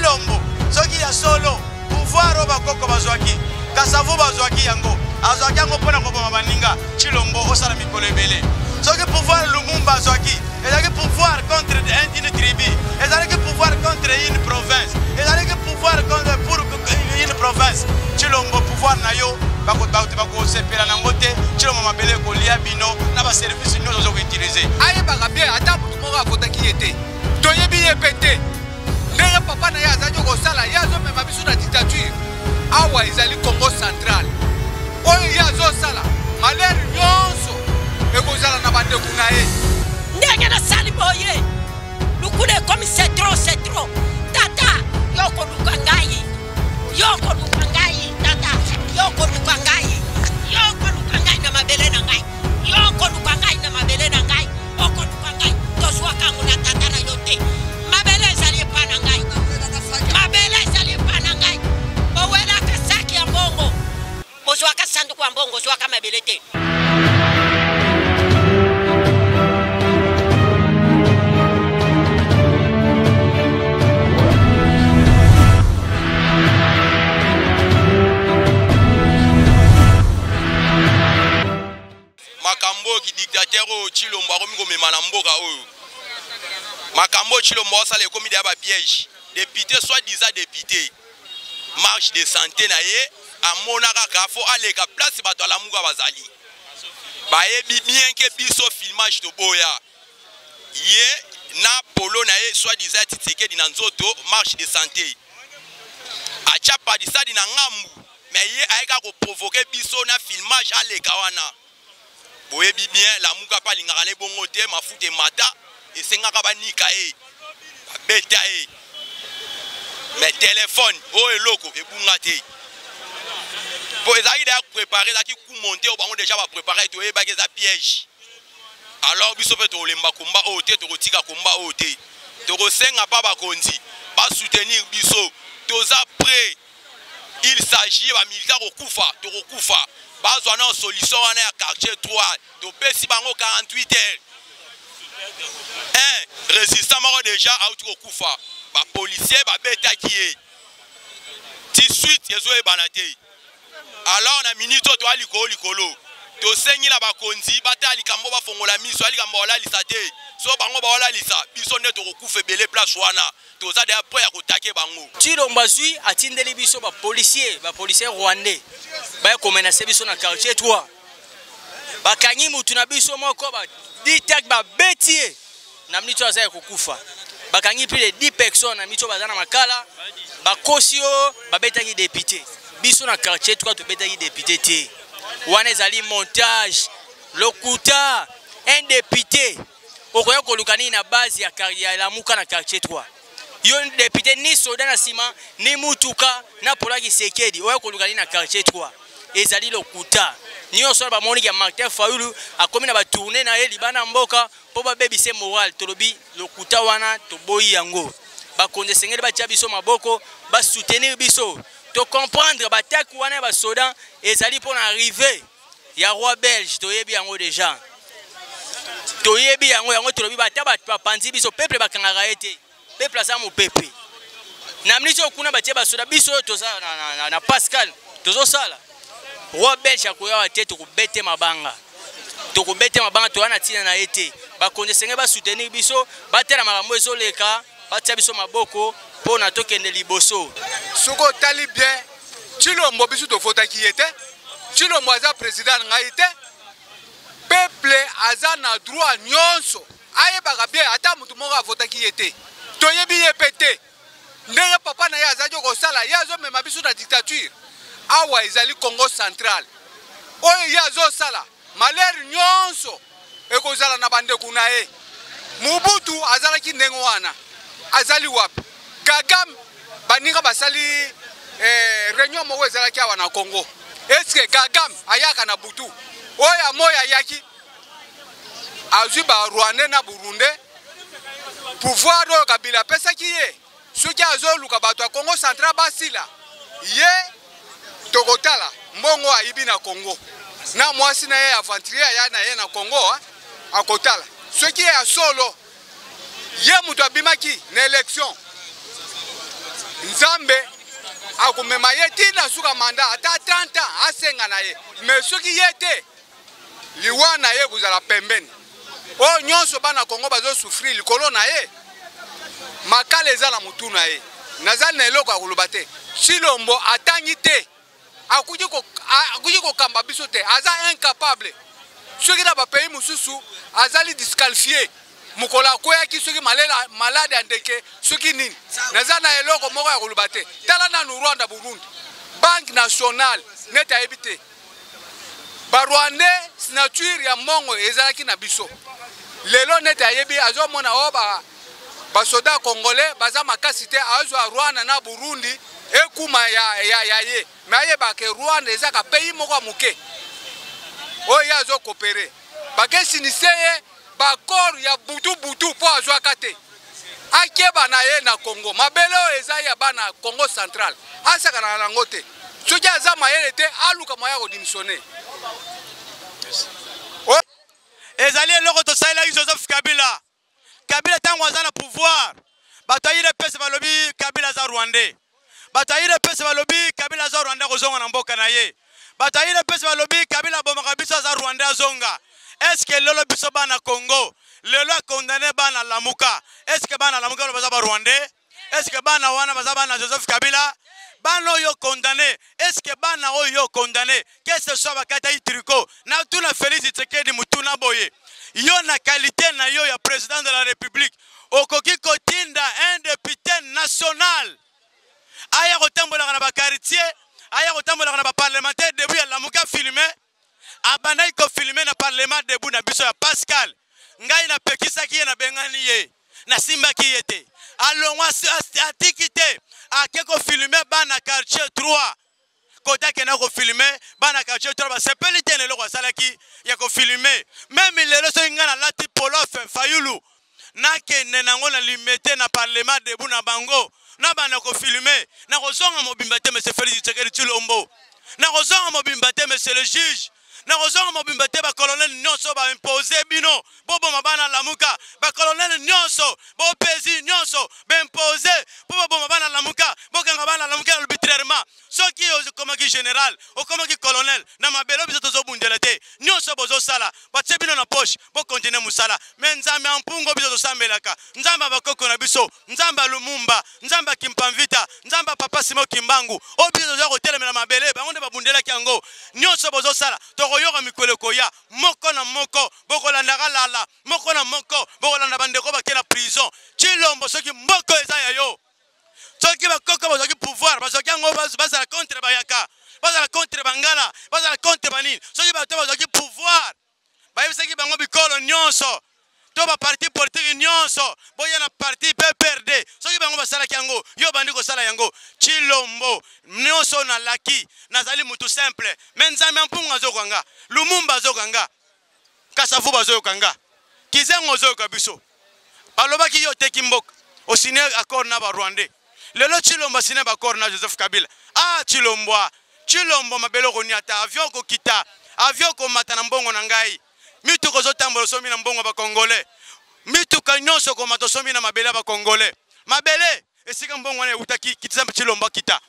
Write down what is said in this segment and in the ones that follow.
Chilombo soki ya solo pouvoir oba koko bazwaki Kasavu bazwaki yango azwaki yango pona koboma baninga Chilombo osala mikolo ebele soki pouvoir Lumumba azwaki ezalaki pouvoir contre une tribu ezalaki pouvoir contre une province ezalaki pouvoir contre pour une province Chilombo pouvoir na yo bakosepela nango te Chilombo mabele kolia bino na baservice nyonso ozokoutilize ayebaka bien ata motu moko avotaki ye te toyebi ye mpe te ndenge papa na ye azali kosala ye azomema biso na dictature awa ezali Congo central oyo ye azosala malere nyonso ekozala na bandeko na ye ndenge nasali boye lukule ekomi c'est trop tata yokoluka ngai tata yokoluka ngai na mabele na ngai yokoluka ngai na mabele na ngai okoluka ngai tozwaka ngo na tata na yo te mabele ezali epa na ngai mabele ezali epa na ngai bowelaka saki ya mbongo bozwaka sanduku ya mbongo ozwaka mabele te makambo ki dictateur o Chilombo akomi komema na mboka oyo makambo Chilombo osala ekomi de ba piège député soit disant député marche de santé na ye amonaka kafo aleka place bato alamuka bazali bayebi bien ke biso filmage to boya ye na polo na ye soit disant Tshisekedi na nzoto marche de santé acha padisadi na ngambu mais ye aika ko provoquer biso na filmage aleka wana boyebi bien la muka pa lingaka le bongo te mafute mata esengaka banika ye babeta ye mais téléphone o eloko ebunga te po ezaki da préparer ezaki coup monter o bango déjà ba préparer to yebaki eza piège alors biso pe to lemba komba o te to kotika komba o te to kosenga pa bakonzi ba soutenir biso toza prêt il s'agit ba militaire okufa to kokufa bazwa na solution wana ya quartier 3 to pesi bango 48 heures résistant moko déjà auti kokufa ba policier ba betaki ye ti suite yezo ebana te alors na minute to ali ko likolo to sengi na bakonzi bata likambo ba fongola miso ali kambo ola lisa te so bango ba ola lisa biso ne to kokufa belé place wana to za de après ya kotake bango Chilombo azui atindeli biso ba policier rwandais ba ko menacer biso na quartier 3 bakanyi mutu na biso moko ba ditak ba betie na mnicho azaya kokufa bakanyi plus de 10 personnes na mnicho bazana makala bakosio babetaki député biso na quartier 3 to betaki député te wana ezali montage lokuta un député okoya kolukani na base ya la muka na quartier 3 yo député ni soda na sima ni mutuka na polaki sekedi oya kolukani na quartier 3 ezali lokuta niyo so ba moni ya Martin Fayulu akomi na ba tourner na ye libana mboka po ba bebise moral tolobi lokuta wana to boyi yango ba konde sengeli ba tia biso maboko ba soutenir biso to comprendre ba tak wana ba soda ezali pour arriver ya roi belge to yebi yango déjà to yebi yango tolobi ba taba panzi biso peuple bakangaka ete peuple asa mo peuple na mnicho kuna ba tia ba soda biso to za na Pascal tozo sala roi belge akoya wa te to kubete mabanga to wana tina na ete ba konde senge ba soutenir biso ba tela makambo ezoleka ba tia biso maboko po na tokende liboso soko tali bien Chilombo biso to fotaki yete Chilombo aza président ngai te peuple aza na droit nyonso ayebaka bien ata mutu moko avotaki yete toyebi ye pete ndenge papa na ye azali kosala ye azomema biso na dictature awa ezali Congo central oyo ye azosala malere nyonso ekozala na bandeko na ye Mobutu azalaki ndenge wana azali wapi Kagame baninga basali réunion moko ezalaki awa na Congo eske Kagame ayaka na butu oyo moya yaki azwi ba Rwanda na Burundi pouvoir oyo Kabila pesaki ye soki azoluka bato ya Congo central basila ye tokotala mbongo ayibi na Congo na mwasi na ye aventurier ya na ye na Congo akotala soki ye ya solo ye mutu abimaki na élection nzambe akomema ye tina suka manda ata 30 ans asenga na ye mais soki ye te liwa na ye kozala pembeni oyo nyonso bana Kongo bazosouffrir likolo na ye makala eza na mutu na ye nazali na eloko ya koloba te Tshilombo atangi te akuki kokamba biso te aza incapable soki na bapays mosusu azali disqualifié mokolo akweyaki soki malade ya ndeke soki nini naza na eloko moko ya koloba te tala nanu Rwanda Burundi banque nationale neti ayebi te barwandais signature ya mbongo ezalaki na biso lelo neti ayebi azomona oyo basoda congolais baza makasi te azwa Rwanda na Burundi ekuma ya ye me ayebake Rwanda ezaka pays moko ya moke oyo azokopere bakesinise ye bakor ya butu po azwaka te akeba na ye na Congo mabele oyo eza ya bana Congo central asakana nango te soki aza mayele te aluka moya kodimissione ezali eloko tosalelaki Joseph Kabila ntango aza na pouvoir bato ayire pese balobi Kabila aza rwandais bato ayire pese balobi Kabila aza rwandais kozonga na mboka na ye bato ayire pese balobi Kabila abomaka biso aza rwandais azonga. Est-ce que lelo biso bana Congo lelo condamné bana lamuka? Est-ce que bana lamuka baza ba rwandais? Est-ce que bana wana baza bana Joseph Kabila? Bana oyo condamné, est-ce que bana oyo condamné que ce soit bakata itriko na tuna Félix Tshisekedi mutuna boye yo na qualité na yo ya président de la République okoki kotinda un député national aya kotambola na ba quartier aya kotambola na ba parlementaire debout ya lamuka filmer abandai ko filmer na parlement debout na biso ya Pascal ngai na pekisaki ye na bengani ye na simbaki yete alongwa atikite akeko filmer bana quartier 3 kota kena ko filmer bana quartier 3 ba sepeli tene loko salaki ya ko filmer même lelo so ngana lati polof fayulu na kene nango na limete na parlement debout na bango na bana ko filmer na ko zonga mobimba te monsieur Félix Tshisekedi Tshilombo na ko zonga mobimba te monsieur le juge na kozonga mobimba te ba colonel nyonso ba imposer bino bobo mabana lamuka ba colonel nyonso bo pezi nyonso ba imposer bobo mabana lamuka bokanga bana lamuka arbitrairement soki okomaki général okomaki colonel na mabelo biso tozo bundela te nyonso bozo sala ba tse bino na poche bo continuer musala mais nzambe ampungo biso to sambelaka nzamba bakoko na biso nzamba Lumumba nzamba Kimpamvita nzamba Papa Simo Kimbangu o biso zo kotelemela mabele bango nde babundela kango nyonso bozo sala to yoka mikolo koya moko na moko bokolanda lala moko na moko bokolanda bandeko bakena prison Tshilombo soki moko eza ya yo soki bakoko bazoki pouvoir bazoki ngo bazala contre bayaka bazala contre bangala bazala contre banini soki bato bazoki pouvoir bayebisaki bango bikolo nyonso to ba parti politique nyonso boya na parti PPRD soki bango basala yango yo bandi ko sala yango Tshilombo nyonso na laki nazali mutu simple menzame mpunga zokanga Lumumba zokanga Kasavu bazokanga Kizengo zoka biso alobaki yo teki mboka o signé accord na ba Rwandais lelo Tshilombo signé ba accord na Joseph Kabila Tshilombo mabelo ko niata avion ko kita avion ko matana mbongo na ngai mitu ko zotambola somi na mbongo ba Congolais mitu ka nyonso ko mato somi na mabele ba Congolais mabele esika mbongo na utaki kitisa Tshilombo kita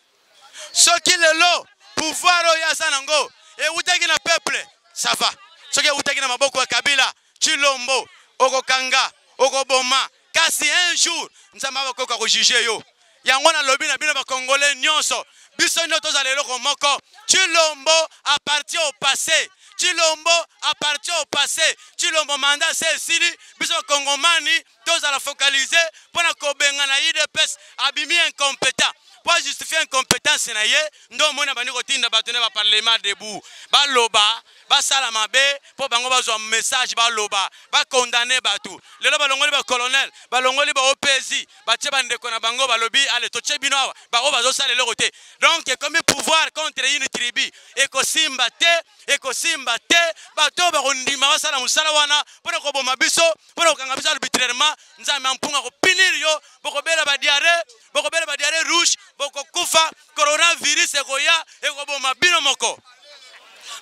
soki lelo pouvoir oya sanango e utaki na peuple ça va soki utaki na maboko ya Kabila Tshilombo okokanga okoboma kasi un jour nzamba bakoka ko juger yo yango na lobi na bino ba Congolais nyonso biso nyoto za lelo ko moko Tshilombo appartient au passé Tshilombo appartient au passé Tshilombo mandat c'est sili biso Congomani toza la focaliser pona ko benga na IDPS abimi incompétent pour justifier incompétence na ye ndo mona bani ko tinda batone ba parlement debout ba loba ba sala mabe po bango bazwa message ba loba ba condamner batu lelo balongoli ba colonel balongoli ba OPZ ba tche bandeko na bango balobi ale to tche bino ba o bazo sala lelo te donc comme pouvoir contre une tribu ekosimba te bato ba kondima ba sala musala wana pona ko boma biso pona ko kanga biso arbitrairement nzambe ampunga ko pinir yo boko bela ba diarrhée rouge boko kufa coronavirus ekoya ekoboma bino moko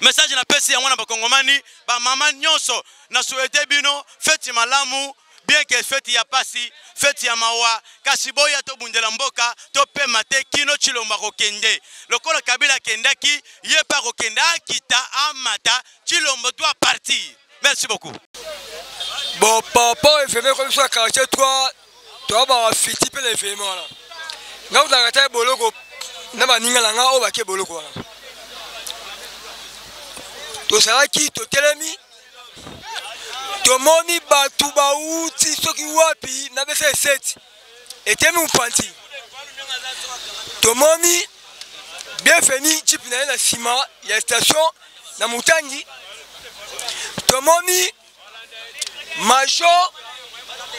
message na pesi ya mwana bakongomani ba mama nyonso na souhaiter bino feti malamu bien que fête ya pasi fête ya mawa kasi boya to bundela mboka to pema te kino Tshilombo kokende lokola Kabila kendaki ye pa kokenda kita amata Tshilombo doit partir. Merci beaucoup. Bon, papa et féminin comme ça quartier 3 toi ba fiti pe les féminin là. Nga utangata boloko na baninga langa o bake boloko là. To saraki to telemi tomoni batu bauti soki wapi na bese 7 etemi upanti tomoni bienvenu chip na na sima ya station na Mutangi tomoni major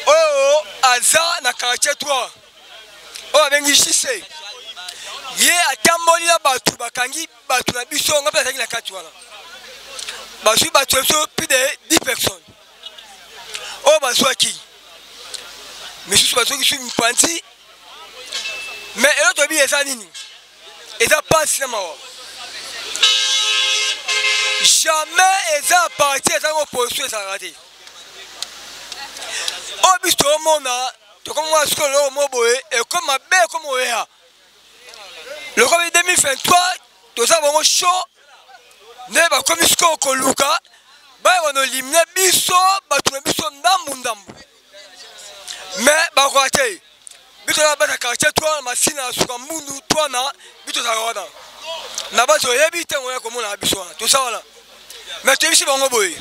oyo aza na quartier 3 oyo abengi Jise ye atamboli na batu bakangi batu na biso nga pesa na kati wana bazwi batu plus de 10 personnes. Oh, bazwaki. Mais je suis sur une panti. Mais l'autre bien, ça nini. Et ça passe na mawa. Jamais ça parti ça opposition ça raté. Oh, bisto mona, to comme moi ce que le moboé et comme ma belle comme oya. Le comme 2023, to ça bon chaud. Ne ba comme ce ko luka. Ba on limne biso batuna biso ndambu mais ba kwate bito na bata quartier 3 masina suka mundu 3 na bito za wana na bazo yebite ngoya komona biso to ça wala mais tu bisi bango boy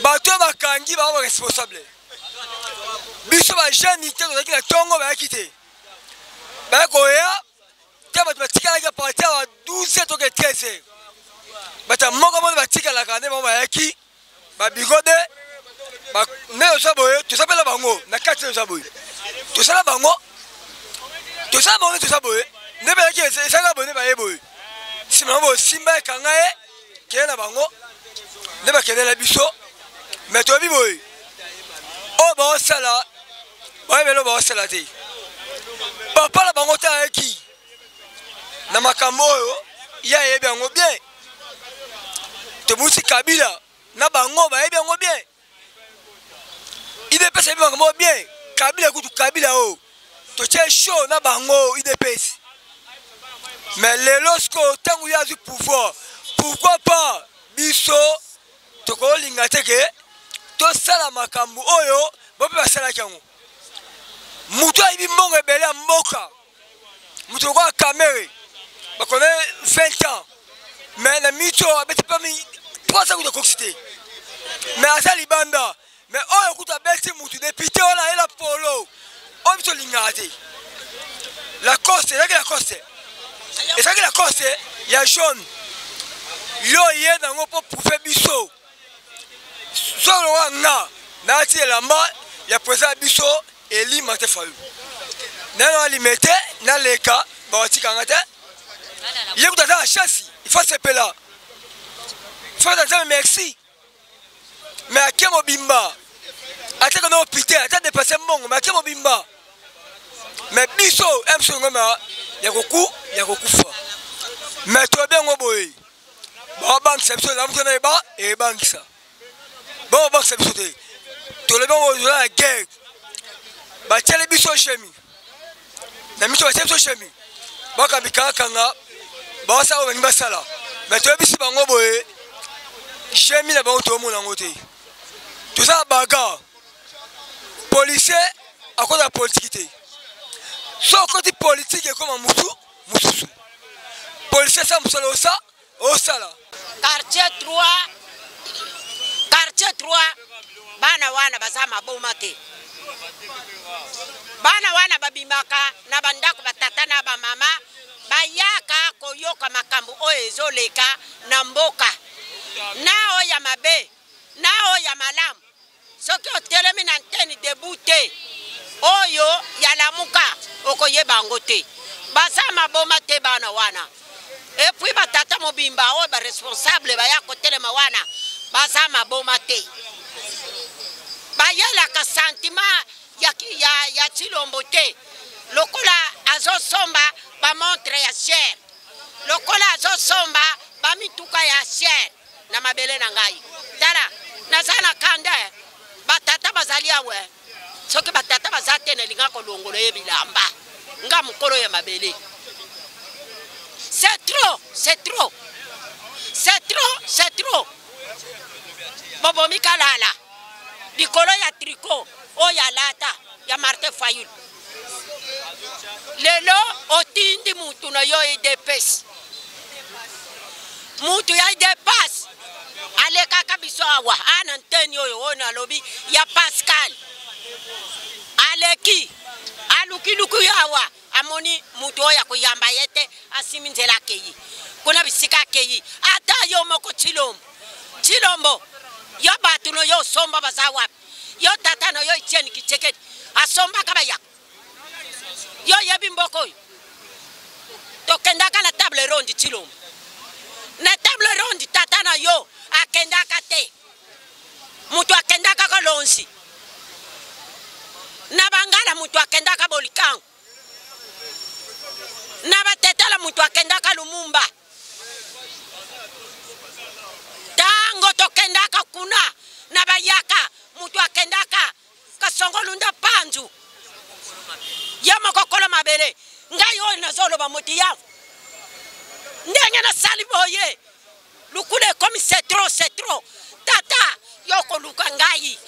bato bakangi ba responsable biso ba jeune te ko na tongo ba kite ba ko ya te ba tikala ka parti à 12 to ke 13 bata moko mo batika la kane mo bayaki ba bigode ba ne osaboye to sapela bango na kati osaboye to sala bango to saboye ne ba yaki esanga bone ba yeboye sima bo simba kangae kena bango ne ba kenela biso mais to biboye o ba sala ba belo ba sala te papa la bango ta yaki na makambo yo ya yebi bango bien Tebusi Kabila na bango ba yebi yango bien IDPS yebi bango bien Kabila kutu Kabila o to che show na bango IDPS mais les lorsque tangu ya du pouvoir pourquoi pas biso to ko linga teke to sala makambu oyo bope ba sala kyango mutu ayibi mbongo ebele ya mboka mutu ko kamere ba connaît 20 ans mais la mito abeti pas mi 3 ans de coxité mais à libanda mais oh écoute abeti mutu député on a la polo on bito lingati la coste la coste et ça que la coste il y a jaune yo yé dans pour faire biso solo wana na ti lamba ya président biso Eli Matefayu na limité na leka ba tikangata il y a la chasse il faut se là il faut dire merci mais à quel mobimba attends qu'on a opité attends de passer mon mais à quel mobimba mais biso aime son ngoma ya kokufa mais toi bien ngoboy ba bank c'est ça vous connaissez pas et bank ça bon bank c'est ça to le bon la guerre ba tele biso chemi na miso ba tele chemi ba ka bikanga ba sa o ngba sala mais to bisi bango boye chemi na bango to mo na ngote to ça baga policier à cause de la politique so côté politique comme mususu policier ça musalo ça au sala quartier 3 bana wana bazama bomate bana wana babimaka na bandako batata na ba mama bayaka koyoka makambo oyo ezoleka na mboka nao ya mabe nao ya malamu soki otelemi na antenne debute oyo ya lamuka okoyeba ngo te bazama bomate bana wana et puis batata mobimba oyo ba responsable baya kotelema wana bazama bomate bayelaka sentiment ya Tshilombo te lokola azosomba ba montre ya cher lokola azosomba ba mituka ya cher na mabele na ngai tala nazana kanda batata bazali awe soki batata bazate na linga ko longolo ye bilamba nga mukolo ya mabele. C'est trop, c'est trop. C'est trop, c'est trop. Bobo Mikalala. Bikolo ya tricot, o ya lata, ya Martin Fayul. Lelo otindi mutu na yo idepes. Mutu ya idepas. Aleka kabiso awa, ananteni yo ona lobi ya Pascal. Aleki, aluki luku yawa, amoni mutu ya kuyamba yete asiminzela keyi. Kuna bisika keyi, ata yo moko Chilombo. Yo batu no yo somba bazawa. Yo tata no yo itieni kicheket. Asomba kabaya. Yo yebi mboko. Tokendaka na table ronde Chilombo. Na table ronde tata na yo akendaka te. Mutu akendaka kolonzi. Na bangala mutu akendaka bolikango. Na batetala mutu akendaka Lumumba. Tango tokendaka kuna na bayaka mutu akendaka Kasongo Lunda Panzu. Yama kokolo mabele. Ngayo na zolo ba muti ya. Ndenge na saliboye. Lukule comme c'est trop. Tata yoko lukangai.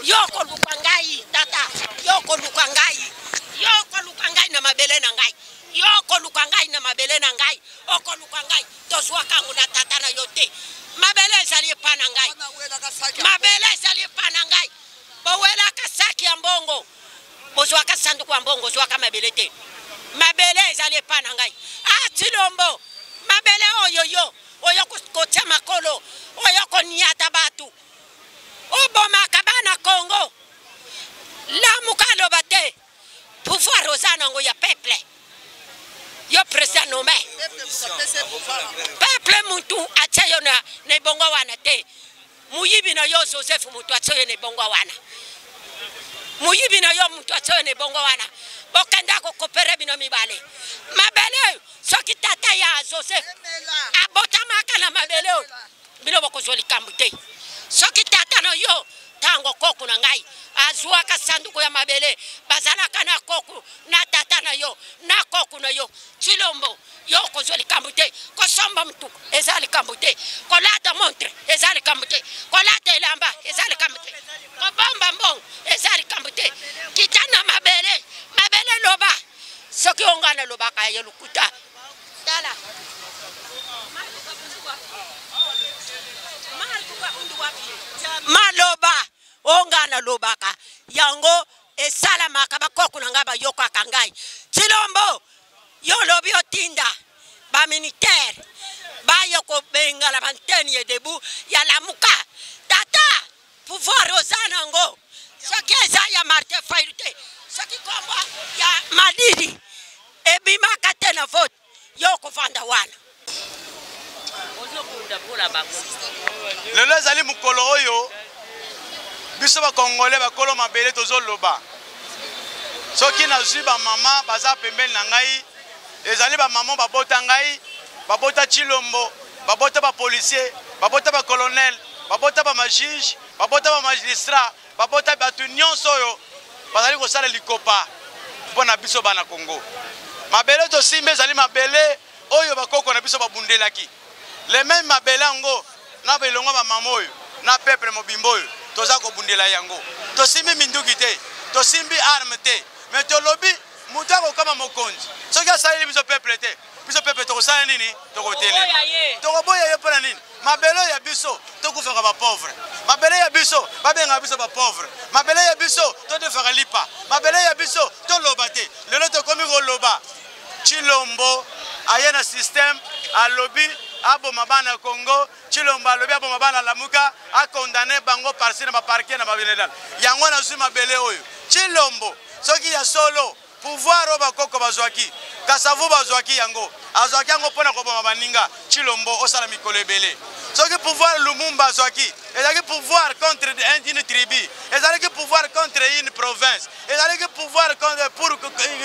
Yoko lukangai tata. Yoko lukangai. Yoko lukangai na mabele na ngai. Yoko lukangai na mabele na ngai. Oko lukangai. Tozwa kangu na tata na yote. Mabele zali panangai. Mabele zali panangai. Bowela kasaki ya mbongo. Bozwa ka sanduku ya mbongo, zwa ka mabele te. Mabele zali panangai. Chilombo. Mabele oyo. Oyo kuskocha makolo. Oyo konyata batu. Oboma kabana Congo. La mukalo bate. Pouvoir osana ngo ya peuple. Yo président nommé. Peuple muntu achayo na bongo wana te. Muyibi na yo Joseph muntu achayo na bongo wana. Muyibi na yo muntu achayo na bongo wana. Bokenda ko kopere bino mibale. Mabele soki tata ya Joseph. Abota makala mabele. Bino bokozoli kambute. Soki tata na yo tango koku na ngai. Azua ka sanduku ya mabele. Bazalaka na koku na tata na yo. Na koku na yo. Chilombo. Yo kozoli kambute. Kosomba mtu. Ezali kambute. Kolata montre. Ezali kambute. Kolata elamba. Ezali kambute. Kobomba mbong. Ezali kambute. Kitana mabele. Mabele loba. Soki ongana loba kaya lukuta. Dala. Maloba. Ongana lobaka. Yango esala makaba koku na ngaba yoko akangai. Chilombo. Yo lobi otinda. Ba militaire. Ba yoko benga la banteni ye debu. Ya la muka. Tata. Pouvoir osana ngo. Soki eza ya Martin Fayulu te. Soki kombo ya Madidi. Ebima katena vote. Yoko vanda wana. Lelo ezali mukolo oyo. Biso ba Congolais ba kolo mabele tozo loba. Soki na zuba mama baza pembeni na ngai. Ezali ba maman babota ngai, babota Chilombo, babota ba policier, babota ba colonel, babota ba juge, babota ba magistrat, babota ba nyonso oyo bazali kosala likopa mpona biso bana Congo. Mabele to simbe ezali mabele oyo bakoko na biso babundelaki. Le même mabele ngo na belongo ba mama oyo na peuple mobimbo oyo toza ko bundela yango. To simbi minduki te, to simbi arme te, mais to lobi mutako kama mokonzi. Soki asali biso peuple te. Biso peuple to kosala nini? To kotele. To koboya ye pona nini? Mabelo ya biso to kufaka ba pauvre. Mabele ya biso babenga biso ba pauvre. Mabele ya biso to defaka lipa. Mabele ya biso to loba te. Lelo to komi ko loba. Chilombo ayena système a lobby abo mabana Congo. Chilombo alobi abo mabana Lamuka a condamné bango parci na ba parquet na ba benedal. Yango na su mabele oyo. Chilombo soki ya solo pouvoir oba koko bazwaki kasavu bazwaki yango azwaki yango pona ko boma baninga Chilombo osala mikolo ebele soki pouvoir Lumumba azwaki ezaki pouvoir contre une tribu ezaki pouvoir contre une province ezaki pouvoir contre pour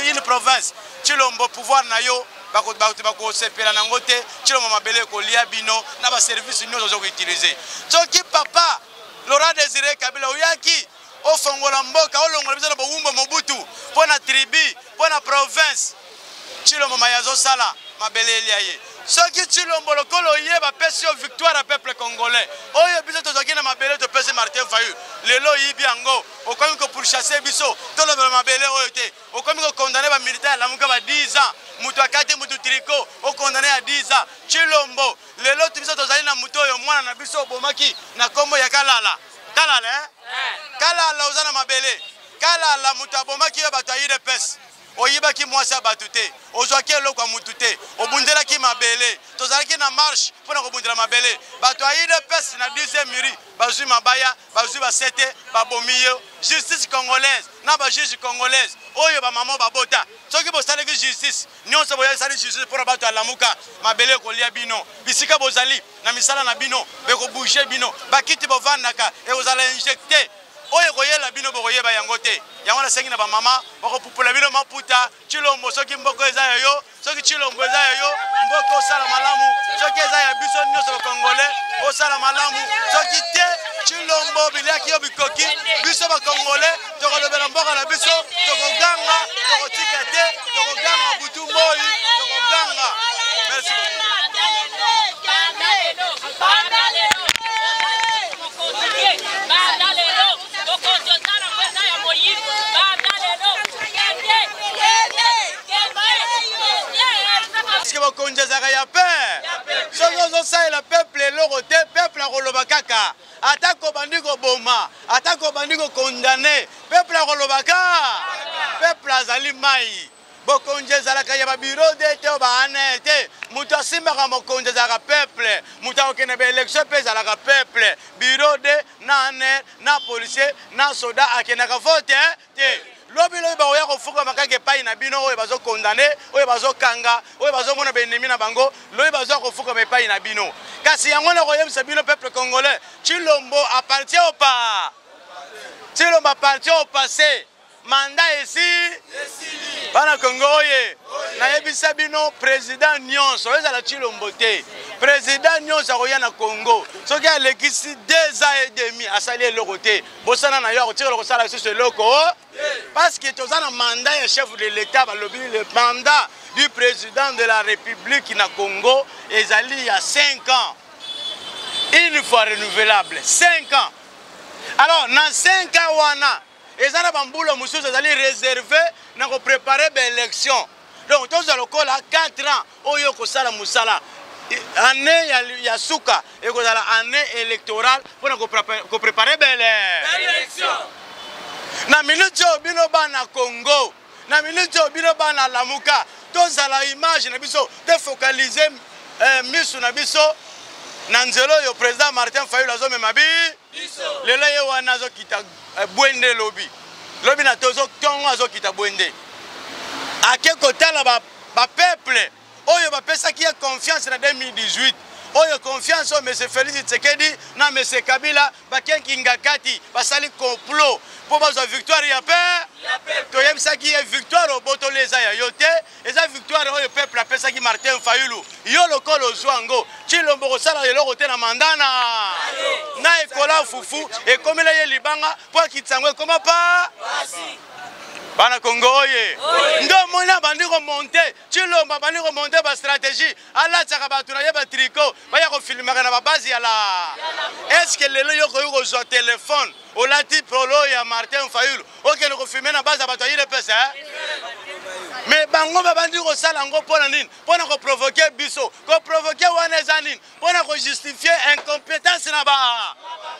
une province Chilombo pouvoir na yo bako sepela nango te Chilombo mabele ko lia bino na ba service nyonso zo ko utiliser soki papa Laurent Désiré Kabila oyaki ofongola mboka olongola biso na bowumba mobutu mpo na tribu mpo na province Tshilombo mayazo sala mabele eliaye soki Tshilombo lokolo oyeba pesi yo victoire à peuple congolais oyo biso tozwaki na mabele topesi Martin Fayulu lelo oyibi yango okomi kopurchasse biso tolobela mabele oyo te okomi kokondane bamilitaire lamuka ba 10 ans mutu akati mutu triko okondane ya 10 ans Tshilombo lelo biso tozali na mutu oyo mwana na biso obomaki na kombo ya Kalala Kalala oza na mabele Kalala mutu abomaki yo bato ayide pesi oyibaki mwasi abatu te ozwaki eloko ya mutu te obundelaki mabele tozalaki na marche mpona kobundela mabele bato ayide pesi na 10e miri bazwi mabaya bazwi basete babomi yo justice congolaise na bajuge congolaise oyo bamama babota soki bosalaki justice nyonso boyesali justice mpona bato alamuka mabele ekolia bino bisika bozali na misala na bino bekobouge bino bakiti bovandaka ekozala injecte oyo koyela bino bokoyeba yango te yango nasengi na bamama bakopupula bino maputa Tshilombo soki mboko eza yoyo soki Tshilombo eza yoyo mboko osala malamu soki eza ya biso nyonso bakongole osala malamu soki te Tshilombo biliaki yo bikoki biso bakongole tokolobela mboka na biso tokoganga tokotika te tokoganga butu moi tokoganga merci Parce que vous connaissez ya peur. Sozo ça le peuple loroté peuple akoloba kaka. Atako bandiko boma, atako bandiko condamné. Peuple akoloba kaka. Peuple azali mai. Bokonje zalaka ya biro de te ba anete. Mutu asimaka mokonje zalaka peuple. Mutu okene be élection pe zalaka peuple. Biro de na ane na policier na soda akenaka vote te. Lobi ba oya kofuka makake pai na bino oyo bazo condamné oyo bazo kanga oyo bazo mona benemi na bango lobi bazo kofuka me pai na bino kasi yango na koyebisa bino peuple congolais Tshilombo appartient au pas Tshilombo appartient au passé mandat ici bana Congo oye na yebisa bino président nyonso ezala Tshilombo te président nyonso akoya na Congo soki alekisi 2 ans et demi asali eloko te bosana na yo akotira lokosala biso eloko parce que tu as un mandat de chef de l'État, le mandat du président de la République na Congo, il y a 5 ans. Une fois renouvelable, 5 ans. Alors, dans 5 ans, il y a un bamboula qui est réservé pour préparer l'élection. Donc, tu as 4 ans, il y a Moussala. Année, il y a Souka, il y a année électorale pour préparer l'élection. Na minute bino bana Congo na minute bino bana Lamuka tozala image na biso te focaliser misu na biso na nzelo yo président Martin Fayulu azo mema biso lelo ye wana azo kita bwende lobi na tozo tongo azo kita bwende ake kotala ba peuple oyo ba pesa ki confiance na 2018 oyo confiance o M. Félix Tshisekedi na M. Kabila bakenki ngakati basali complot pour bazwa victoire ya paix to yebisaki ye victoire obotole eza ya yote eza victoire oyo peuple apesaki Martin Fayulu yo lokolo zwango Tshilombo kosala eloko te na mandana na ekola fufu ekomela ye libanga po kitsango ekoma pa bana Congo oye ndo mona bandiko monter Tshilombo bandiko monter ba stratégie ala tsaka batu na yeba tricot baya ko filmaka na ba base ya la est-ce que lelo yo ko zo téléphone olati prolo ya Martin Fayulu okene ko filmer na base ya batu yile pesa mais bango bandiko sala ngo pona nini pona ko provoquer biso ko provoquer wana zanine pona ko justifier incompétence na ba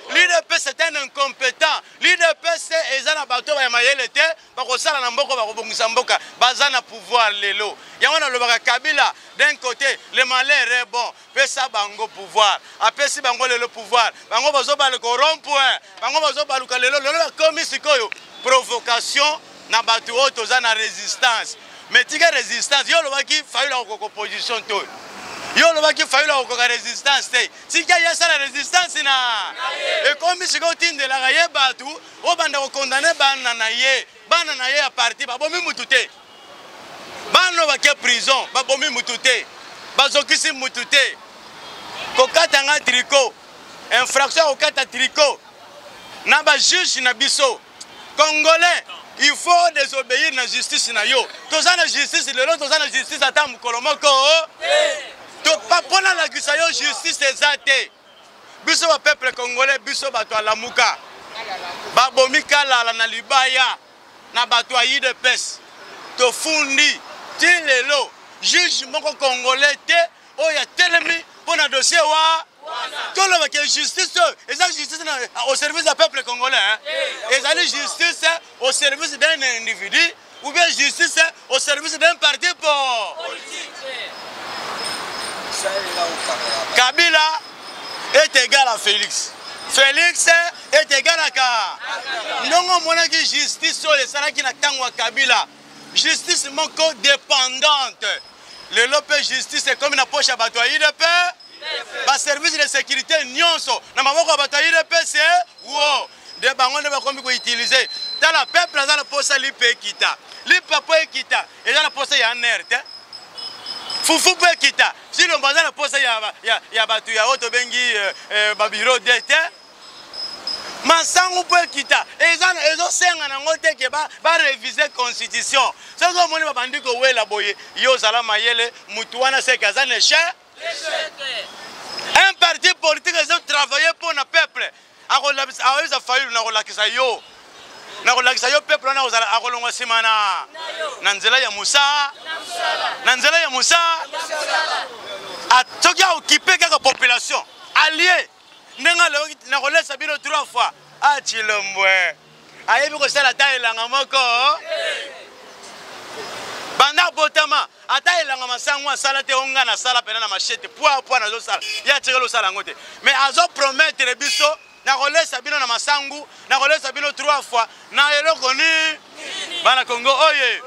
l'IDP c'est un incompétent l'IDP c'est ezana bato ba mayele te bako sala na mboko bakobongisa mboka bazana pouvoir lelo yango na lobaka Kabila d'un côté le malheur est bon pesa bango pouvoir apesi bango lelo pouvoir bango bazo ba le rond-point bango bazo ba luka lelo komi sikoyo provocation na bato oto za na résistance mais tika résistance yo lobaki Fayulu ko opposition to yo lobaki Fayulu ko résistance te tika ya sala résistance na et comme siko tinde la gaye batu o banda ko condamner bana na ye a parti babomi mutute bano bake prison babomi mutute bazokisi mutute kokata nga tricot infraction kokata tricot na ba juge na biso Congolais, il faut désobéir la justice na yo. Tous la justice, le lot, tous la justice à tam kolomoko. Pas pour la justice exacte. Biso ba peuple congolais, biso bato la muka. Ba bomika la na libaya na bato ayi de pes. To fundi ti lelo juge moko congolais te o ya telemi pour na dossier wa. Tout le monde justice, et ça justice au service du peuple congolais. Et ça justice au service d'un individu ou bien justice au service d'un parti politique. Kabila est égal à Félix. Félix est égal à Ka. Non, on a dit justice sur les salariés qui n'attendent Kabila. Justice moko dépendante. Le lope justice est comme une poche à batoyer de paix. Ba service de sécurité nyonso na maboko bataille de PC wo de bango ne ba komi ko utiliser dans la peuple dans la poste lipe kita lipe po kita et dans la poste ya nerte fufu po kita si le bazar la poste ya batu ya auto bengi ba bureau d'été masangu po kita et ils ont senga na ngote ke ba réviser constitution ce que moni ba bandi ko wela boye yo sala mayele mutuana se kazane che. Un parti politique a travaillé pour le peuple. A fallu le peuple a occupé la population. Allié. Trois fois. Banda botama ata elanga masango sala te onga na sala pena na machete poa na zo sala ya tirelo sala ngote mais azo promettre biso na kolesa bino na masangu na kolesa bino 3 fois na eloko ni bana Congo oye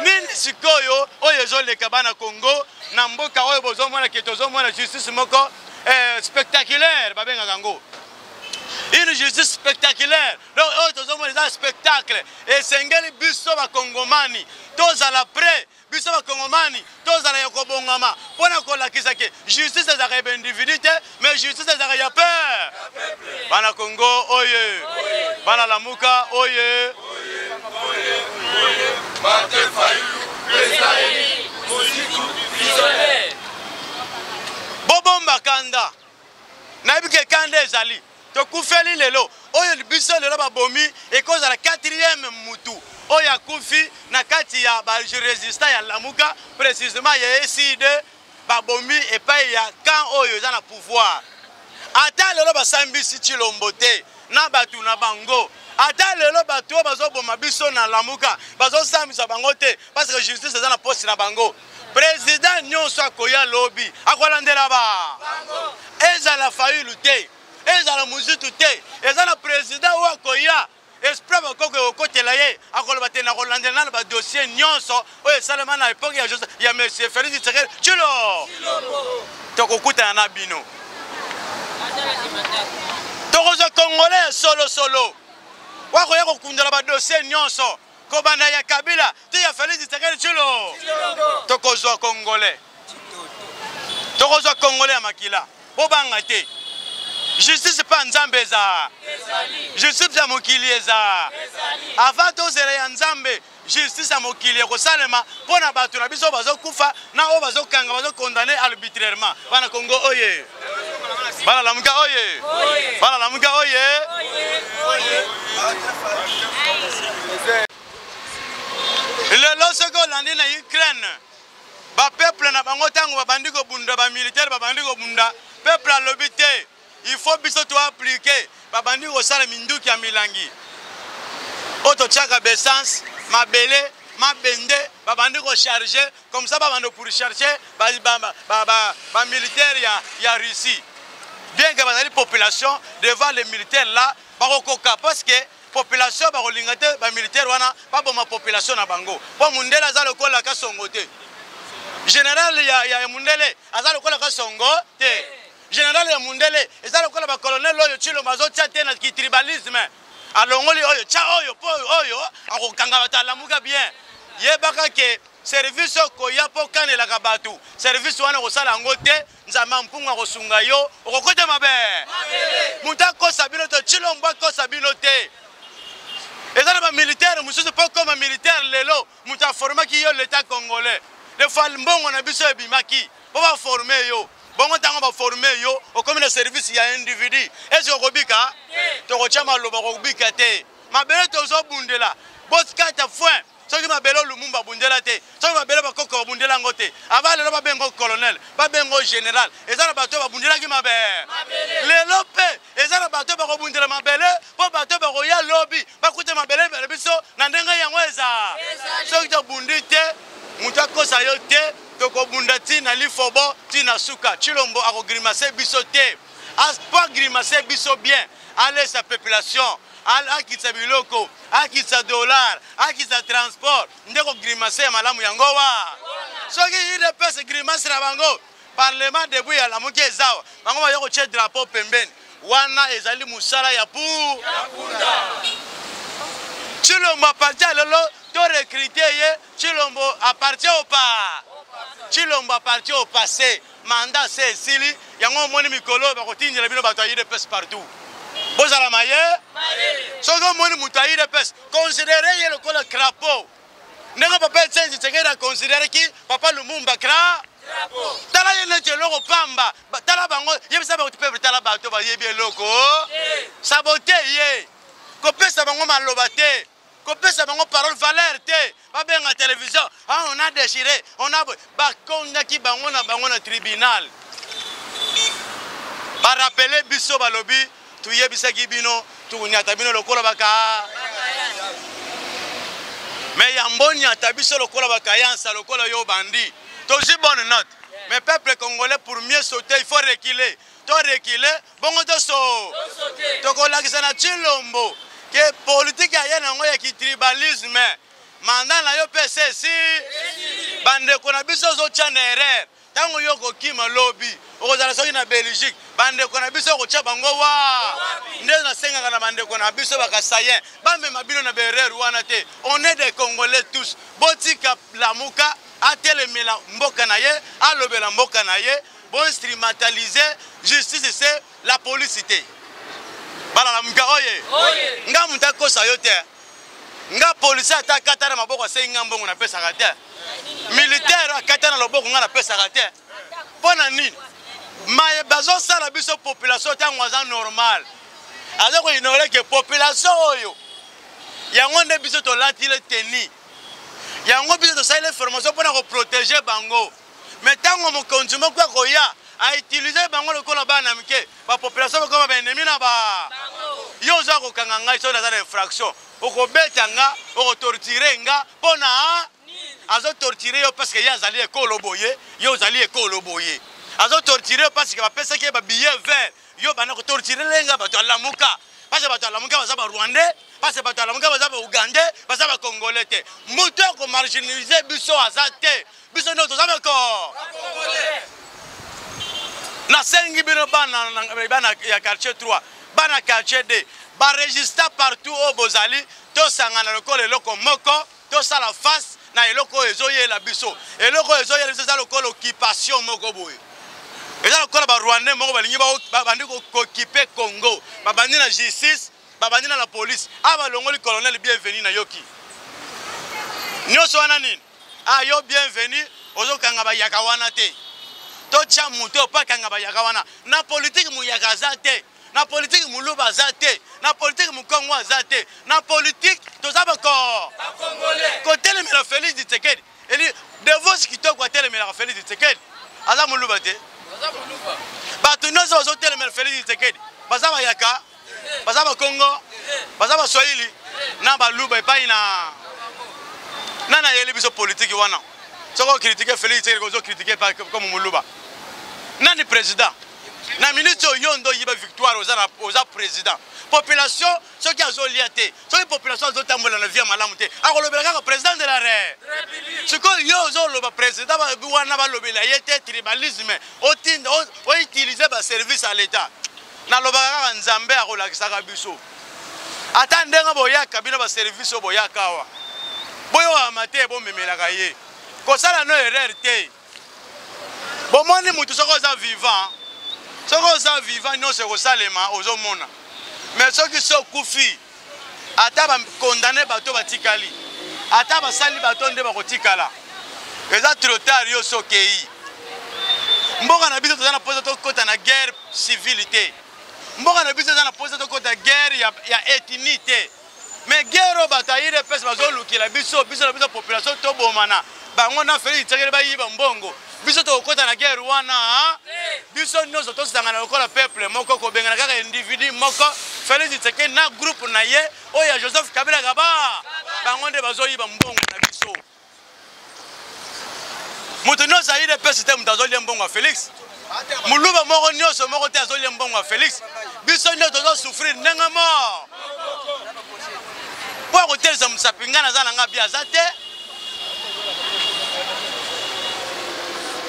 nini sikoyo oye zo leka bana Congo na mboka oyo bozo mona ketozo mona justice moko spectaculaire babenga kango. Une justice spectaculaire. Donc, tous les spectacles. Et Sengeli biso ba Kongomani. Tous à la près. Biso ba Kongomani. Tous à la Yokobongama. Pour la kisake. Justice des arrêts d'individualité, mais justice des arrêts ya peur. Bana Congo, oye. Bana Lamuka, oye. Bobomba Kanda. Naibike Kanda ezali. To kufeli lelo oyo biso lelo babomi et cause la 4e mutu oya kufi na kati ya ba résistant ya Lamuka précisément ya SID babomi et pas ya quand oyo za na pouvoir ata lelo basambisi Tshilombo te na batu na bango ata lelo batu bazo boma biso na Lamuka bazo sambisa bango te parce que justice za na poste na bango président nyonso akoya lobby akolandela ba bango ezala failli lutter. Et ça la musique tout est. Et ça le président ou akoya. Esprit bakoko okotela ye. Akolobate na Rolande na ba dossier nyonso. Oye seulement na époque il y a monsieur Félix Tshisekedi. Tshilo. Tokokuta na bino. Tokozo Congolais solo. Wakoya kokundela ba dossier nyonso. Kobanda ya Kabila. Tu ya Félix Tshisekedi tshilo. Tokozo Congolais. Tokozo Congolais ya makila. Bobanga te. Justice pas nzambe za. Justice ya mokili eza. Avant to zere ya nzambe, justice ya mokili ko salema pona batu na biso bazo kufa na o bazo kanga bazo condamner arbitrairement. Bana Congo oye. Bana Lamuka oye. Bana Lamuka oye. Le losoko landi na Ukraine. Ba peuple na bango tango ba bandiko bunda ba militaire ba bandiko bunda. Peuple a lobité. Il faut biso to appliquer babandi ko sala minduki ya milangi auto chaka besance mabele mabende babandi ko charger comme ça babando pour chercher ba militaire ya Russie bien que bazali population devant les militaires là bakokoka parce que population ba kolingate ba militaire wana ba boma population na bango po mundela za lokola ka songo te général ya mundele azalo kola ka songo te général ya mundele ezala kola ba colonel oyo Tshilombo bazotia te na tribalisme alongoli oyo cha oyo po oyo akokanga bata Lamuka bien yebaka ke service koya po kanela ka batu service wana kosala ngo te nzama mpunga kosunga yo okokota mabe muta ko sabino to Tshilombo ko sabino te eza na bamilitaire mosusu mpo koma militaire lelo moto aformaki yo l'état congolais des fois mbongo na biso ebimaki mpo baforme yo bongo ntango baforme yo okomi na service ya individu esi okobika tokotya maloba kokobika te mabele tozobundela bosikata foin soki mabele lumumba abundela te soki mabele bakoko babundela yango te ava lelo babengo colonel babengo général eza na bato babundelaki mabele lelo mpe eza na bato bakobundela mabele mpo bato bakoya lobi bakute mabele ebele biso na ndenge yango eza soki tobundi te moto akosa yo te tokobunda ntina lifobo ntina suka Tshilombo akogrimase biso te po agrimase biso bien alesa population akitsa biloko akitsa dollar akitsa transport nde kogrimase ya malamu yango wa soki idps grimase na bango parlement debout ya lamuki ezawa bango bayo kotye drapeau pembeni wana ezali mosala ya Tshilombo appartient lelo to recruter ye Tshilombo appartient au pas Tshilombo appartient au passé mandat c'est esili yango omoni mikolo bakotindela bino bato ya idps partout bozala maye soki omoni moto ya idps considere ye lokola crapaud ndenge papa Etienne Tshisekedi aconsidereki papa Lumumba crapaud tala ye neti eloko pamba tala bango yebisa bato pepe tala bato bayebi eloko sabote ye kopesa bango maloba te kopesa bango parole valeur te babenga télévision on a déchiré on a bakondaki bango na tribunal barapele biso balobi tuyebisaki bino tukunyata bino lokola baka mais yamboni ata biso lokola bakayansa lokola yo bandi tozi bonne note mais peuple congolais pour mieux sauter il faut reculer to reculer bongo to so tokolakisa na Tshilombo que politique ya nango ya kitribalisme mandat na yo pese si bandeko na biso ozotya na erreur ntango yo kokima lobi okozala soki na Belgique bandeko na biso okotya bango wa nde nasengaka na bandeko na biso bakasayen bamema bino na berere wana te on est des Congolais tous botika lamuka atelemela mboka na ye alobela mboka na ye boinstrumentaliser justice c'est la police te bala lamuka oye nga mutu akosa yo te nga polisi atakata na maboko asengi nga mbongo napesaka te militaire akata na loboko nga napesaka te mpo na nini maye bazosala biso population ntango aza normal aza koignore ke population oyo yango nde biso tolatile teni yango biso tosalile formation mpona koprotege bango me ntango mokonzi moko akoya autilize bango lokola bana mike bapopulation bakoma baennemi na yo oza kokanga ngai soki naza na infraction okobeta nga okotortire nga mpona azotortire yo parce que ye azali ekolo boye yo ozali ekolo boye azotortire yo parce que bapesaki ye babillet vert yo banda kotortire lenga bato alamuka parce que bato alamuka baza barwandais parce que bato alamuka baza baugandais baza bakongolais te moto akomarginalize biso aza te biso nde toza bako nasengi bino bana ya quartier 3 bana quartier 2 baregistre partout au bozali tosangana lokola eloko moko tosala face na eloko oyo ezoyela biso eloko oyo ezoyela biso eza lokola occupation moko boye eza lokola barwandais moko balingi babandi kokipe Congo babandi na justice babandi na la police abalongoli colonel bienvenu na yoki nyonso wana nini yo bienvenu ozokanga bayaka wana te totya moto opakanga bayaka wana na politike muyaka aza te na politique muluba aza te na politique mukongo aza te na politique toza bako kotelemela Félix Tshisekedi eli devos kitoko atelemela Félix Tshisekedi aza muluba te bato nyonso bazotelemela Félix Tshisekedi baza bayaka baza bakongo baza baswahili na baluba epai na nana yeli biso politique wana soko critiquer Félix Tshisekedi kozo critiquer comme muluba nani président na ministre yondo yiba victoire oza président population ceux qui azolia te ceux population azotambola na vie malamu te akolobela kaka président de la république ce que yo ozoloba président wana balobela ye te tribalisme otinda o utiliser ba service à l'état na lobaka kaka nzambe akolakisaka biso ata ndenga boyaka bino ba service boyaka wa boyo amate bomemelaka ye kosala no erreur te bomoni mutu soko oza vivant soko oza vivant nyonso ekosalema ozomona mais soki so okufi ata bakondane bato batikali ata basali bato nde bakotikala eza trop tard yo sokei mboka na biso toza na posa tokota na guerre civile te mboka na biso toza na posa tokota guerre ya ethnie te mais guerre bato ayire pesa bazolukila biso na biso population tobomana bango na Félix Tshisekedi bayiba mbongo biso tokota na guerre wana biso nyonso tosangana lokola peuple moko kobengana kaka individu moko Félix Tshisekedi na groupe na ye oya Joseph Kabila kaba bango nde bazoyiba mbongo na biso mutu nyonso ayire pesa te mutu azolia mbongo ya Félix muluba moko nyonso moko te azolia mbongo ya Félix biso nyonso tozosouffrir ndenge mort po akotelisa musapingana aza na nga bia aza te.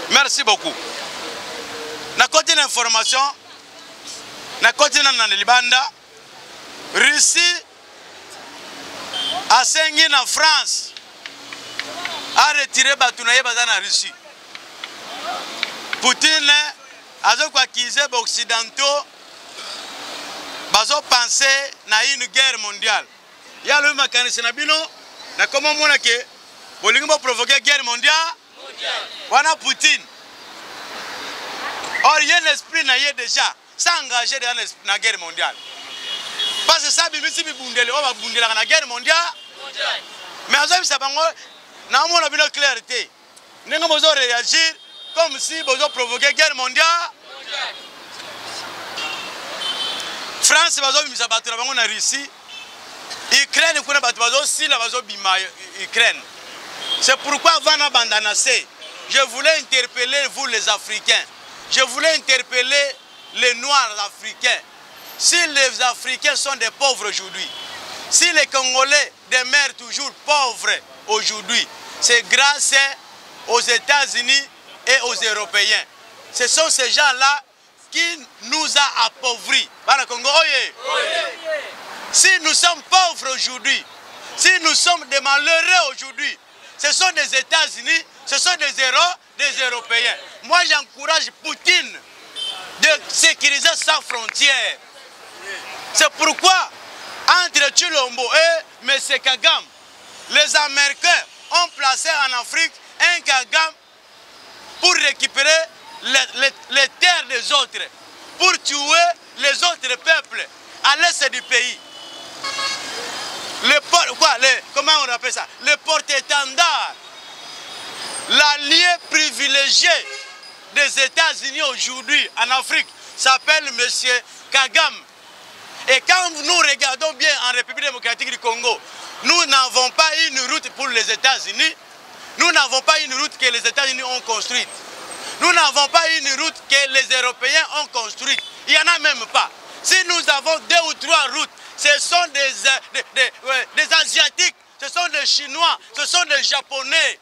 Merci beaucoup. Na côté d'information, na côté na Libanda, Russie a sengi na France a retiré Batounaye bazana Russie. Poutine a zo kwa kize ba occidentaux bazo penser na une guerre mondiale. Ya le mécanisme na bino na comment mona ke bolingo ba provoquer guerre mondiale. Wana Poutine. Or, il y a l'esprit déjà s'engager dans la guerre mondiale. Parce que ça, si on va bounder la guerre mondiale. Mais on a une clarité. Nous devons réagir comme si nous provoquer la guerre mondiale. France va battre la Russie. Ukraine Ukraine. C'est pourquoi avant d'abandonner, je voulais interpeller vous les Africains. Je voulais interpeller les Noirs africains. Si les Africains sont des pauvres aujourd'hui, si les Congolais demeurent toujours pauvres aujourd'hui, c'est grâce aux États-Unis et aux Européens. Ce sont ces gens-là qui nous ont appauvris. Si nous sommes pauvres aujourd'hui, si nous sommes des malheureux aujourd'hui, ce sont des États-Unis, ce sont des Européens. Moi, j'encourage Poutine de sécuriser sa frontière. C'est pourquoi, entre Tshilombo et M. Kagame, les Américains ont placé en Afrique un Kagame pour récupérer les terres des autres, pour tuer les autres peuples à l'est du pays. Comment on appelle ça? Le porte-étendard, l'allié privilégié des États-Unis aujourd'hui en Afrique s'appelle M. Kagame. Et quand nous regardons bien en République démocratique du Congo, nous n'avons pas une route pour les États-Unis. Nous n'avons pas une route que les États-Unis ont construite. Nous n'avons pas une route que les Européens ont construite. Il n'y en a même pas. Si nous avons 2 ou 3 routes, ce sont des Asiatiques, ce sont des Chinois, ce sont des Japonais.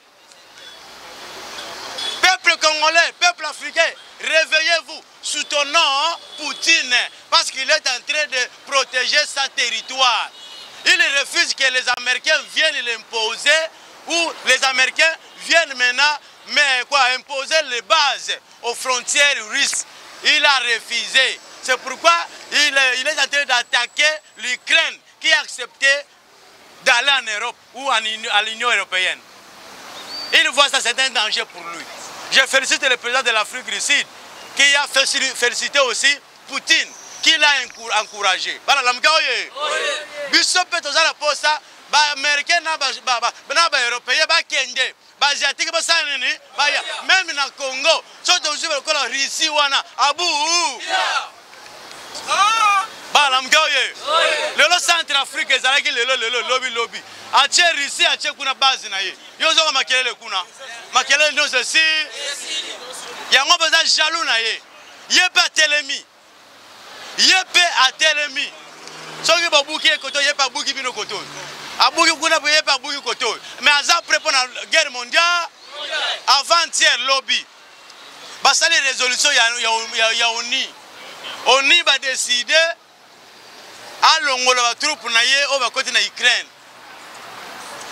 Peuple congolais, peuple africain, réveillez-vous, soutenons Poutine parce qu'il est en train de protéger sa territoire. Il refuse que les Américains viennent l'imposer ou les Américains viennent maintenant imposer les bases aux frontières russes. Il a refusé. C'est pourquoi il est en train d'attaquer l'Ukraine qui a accepté d'aller en Europe ou à l'Union européenne. Il voit ça, c'est un danger pour lui. Je félicite le président de l'Afrique du Sud qui a félicité aussi Poutine, qui l'a encouragé. Même dans le Congo, Russie, le centre Afrique est le lobby. Ache Russie, ache kuna base na ye. Yo zo makelele kuna. Makelele no ceci. Yango baza jaloux na ye. Ye pa telemi. Ye pe atelemi. Soki ba buki koto ye pa buki bino koto. Abuki kuna ye pa buki koto. Mais aza prépare la guerre mondiale. Avant-hier lobby. Basali résolution ya ONU. ONU va décider à longola ba troupe na ye o ba côté na Ukraine.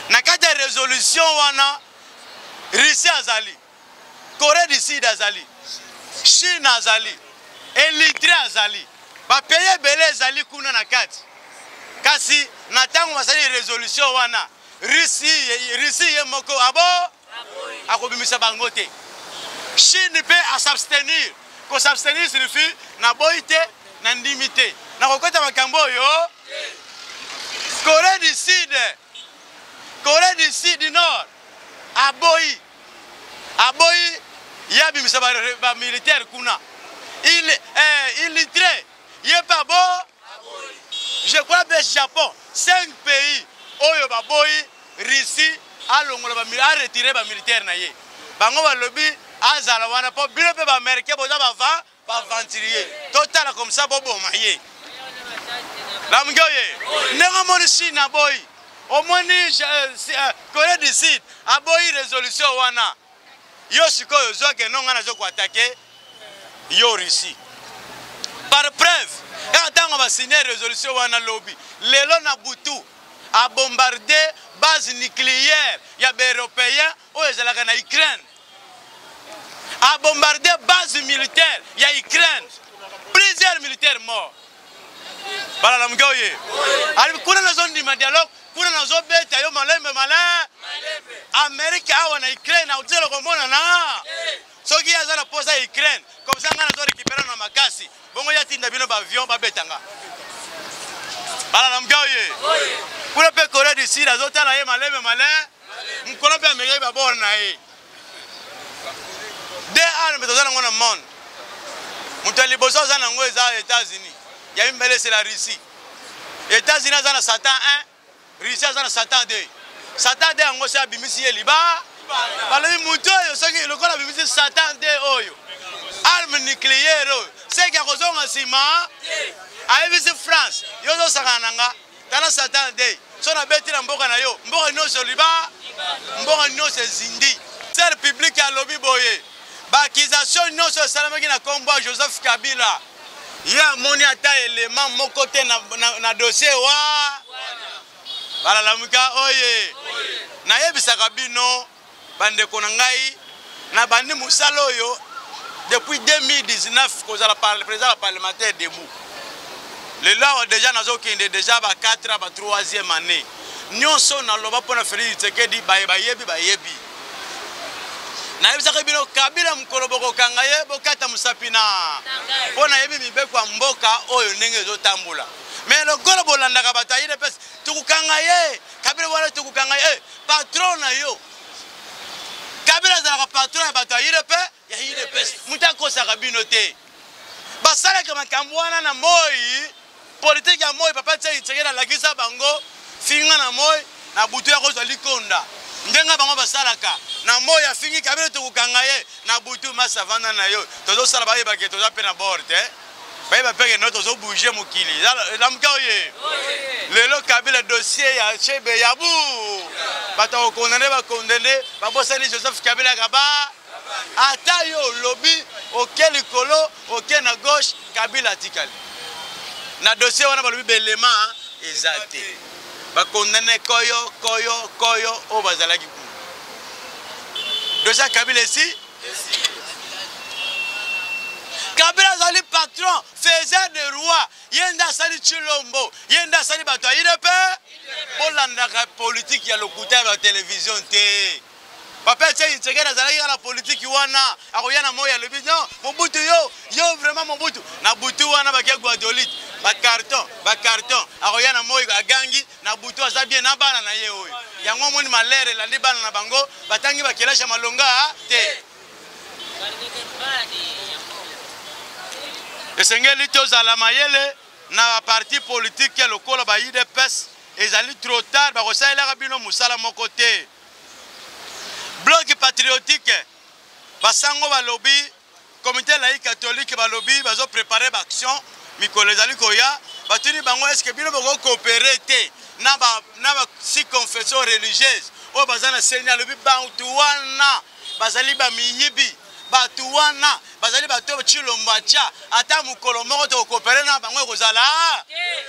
Na kata résolution wana Russie azali, Corée du Sud azali, Chine azali, Érythrée azali. Ba pays belé azali kuna na kati. kasi na ntango basali résolution wana Russie ye moko abo akobimisa bango te. Chine peut s'abstenir. Ko s'abstenir signifie na boyi te na ndimi te. Na kokota makambo yo Corée du Sud du Nord aboyi ya bimisa ba militaire kuna. Il litre yé pas bon. Je crois que Japon 5 pays oyo baboyi Russie alongola ba retiré ba militaire na ye. Bango ba lobby azala wana po bilo pe ba américain boza ba ventilier. Total comme ça bobo maye. La mgoye. Nenga moni Chine aboyi. Omoni Corée du Sud aboyi résolution wana. Yo sikoyo zo ke nonga na zo ko attaquer yo Russie. Par preuve, quand on va signer résolution wana lobby, lelo na butu a bombardé base nucléaire, il y a des Européens ou les Algériens en Ukraine. A bombardé base militaire, il y a Ukraine. Plusieurs militaires morts. Voilà la mgoye. Alors kuna na zone di dialogue, kuna na zo beta yo malembe malin. Amérique a wana Ukraine a utelo komona na. Soki azala posa Ukraine, comme ça ngana zo récupérer na makasi. Bongo ya tinda bino ba avion ba betanga. Bala na mgaoye. Kuna pe Corée du Sud azota na ye maleme malin. Mkono pe Amérique ba bor na ye. Des armes tozana ngona monde. Mutali boso zana ngo za États-Unis. Ya mbele c'est la Russie. États-Unis zana Satan 1, Russie zana Satan 2. Satan 2 ngo sa bimisi ye liba. Bala mi muto yo soki lokola bimisi Satan 2 oyo. Arme nucléaire oyo. C'est que kozonga sima. Aibisi France. Yo zo sakananga. Tala Satan 2. Sona beti na mboka na yo. Mboka nyonso liba. Mboka nyonso zindi. Ser public ya lobby boye. Ba accusation nyonso salamaki na kombo Joseph Kabila. Ya moni ata élément moko te na dossier wa. Bala lamuka oye. Na yebisaka bino bande konangai na bandi musala oyo depuis 2019 kozala président parlementaire debout. Le là déjà nazo kinde déjà ba 4 ba 3e année. Nyonso na loba pona Félix Tshisekedi bayebi. Na yebisaka bino Kabila mkoloboko kangaye bokata musapina. Pona yebi mibeko mboka oyo ndenge ezotambula. Mais le golo bolandaka batayire pesa tukukangaye Kabila wala tukukangaye patron na yo. Kabila zala patron ya batayire pe ya hile pesa mutako sakabino te. Basala kama kambwana na moi politique ya moi papa tse itsekela lakisa bango finga na moi na butu ya kozo likonda. Ndenga bango basalaka na moi ya fingi Kabila tukukangaye na butu masavana na yo. Tozo sala baye baketo toza pe na bord eh. Baye ba peke no tozo bouger mokili. La mkaoye. Lelo Kabila dossier ya chebe ya bu. Bata ko condamner ba condamner ba bosani Joseph Kabila kaba. Ata yo lobby auquel likolo auquel na gauche Kabila tikali. Na dossier wana ba lobby belema ezate. Ba condamner koyo o bazalaki ku. Dossier Kabila ici. Kabila zali patron, faisait de roi, yenda sali Chilombo, yenda sali bato irepe, bolandaka politique ya lokuta ya télévision te. Papa tse tsegera zali la politique wana, akoyana moya lebi non, Mobutu yo vraiment Mobutu. Na butu wana ba ke Guadeloupe, ba carton, akoyana moya agangi na butu aza bien na bana na ye oyo. Yango moni malere la ndi bana na bango, batangi ba kelasha malonga te. Esengeli tozala mayele na parti politique ya lokola ba UDPS ezali trop tard ba kosalela bino musala moko te. Bloc patriotique basango ba lobby comité laïque catholique ba lobby bazo préparer ba action mikolo ezali koya batuni bango est-ce que bino bako coopérer te na ba si confession religieuse o bazana senya lobby bantuana bazali ba miyibi batuwana bazali bato Chilombo acha ata mukolo moko to coopérer na bango kozala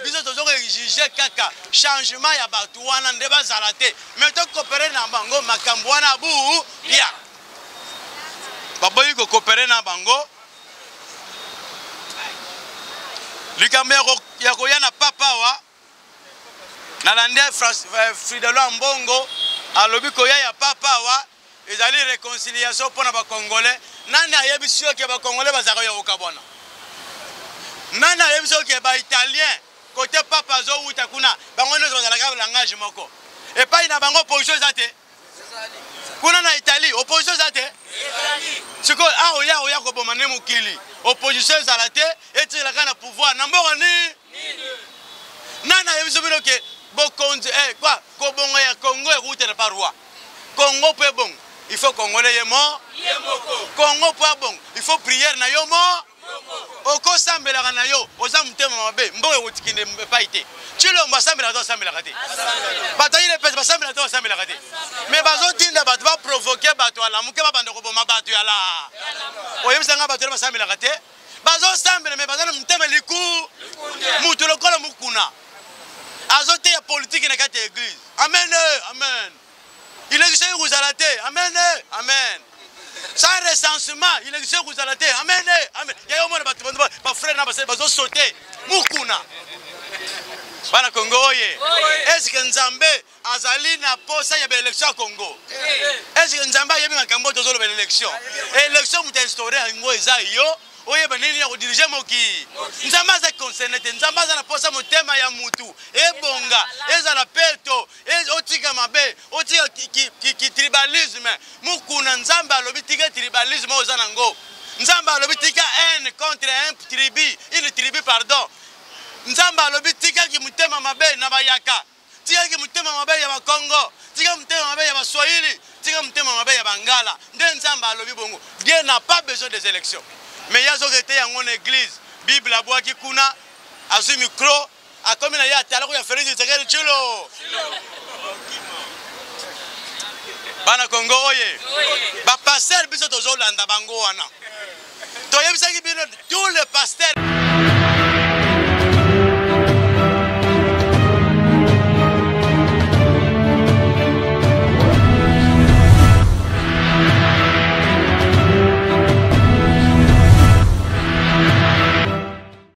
biso tozoko exiger kaka changement ya batuwana nde bazala te mais to coopérer na bango makambo wana bu ya baboyi ko coopérer na bango likambo ya koya na papa wa nalande Fridolin Mbongo alobi koya ya papa wa ezali réconciliation pour ba Congolais nani ayebi sio ke ba Congolais bazaka yo kabona nani ayebi sio ke ba Italien côté papa zo uta kuna bango nzo bazalaka langage moko et pas ina bango opposition zate kuna na Italie opposition zate siko oya ko bomane mukili opposition zalate etila kana pouvoir namboko ni nana ayebi sio ke bokonzi quoi kobongo ya Congo route na paroi Congo pe bon il faut Congolais yemo Congo pe bon il faut prière na yo mo oko sambela na yo oza mutema mabe mboye utikinde pa ite chilo mbasambela to sambela kati bato ile pesa basambela to sambela kati mais bazo tinda bato va provoquer bato ala muke ba bande ko boma bato ya la oyebisanga bato ba sambela kati bazo sambela mais bazo mutema liku mutu lokolo mukuna azote ya politique na kati église amen amen il est que vous allez amen amen sans recensement il est que vous allez amen amen ya yo mona ba frère na bazo sauter mukuna bana Congo oye est-ce que Nzambe azali na posa ya élection Congo est-ce que Nzambe yebi makambo to zolo élection élection muta instaurer ngo eza yo oye banini ya diriger moki Nzambe za concerné Nzambe za na posa motema ya mutu ebonga eza la peto otika mabe otika ki tribalisme mukuna Nzambe alobi tika tribalisme oza nango Nzambe alobi tika haine contre un tribu pardon Nzamba alobi tika ki mutema mabe na bayaka tika ki mutema mabe ya Congo tika mutema mabe ya Swahili tika mutema mabe ya Bangala nde Nzamba alobi bongo Dieu n'a pas besoin des élections mais yazo kete yango na église Bible abwaki kuna azu micro akomi na ya tala ko ya Félix Tshisekedi chilo bana Congo oye ba pasteur biso tozolanda bango wana toyebisaki bino tous les pasteurs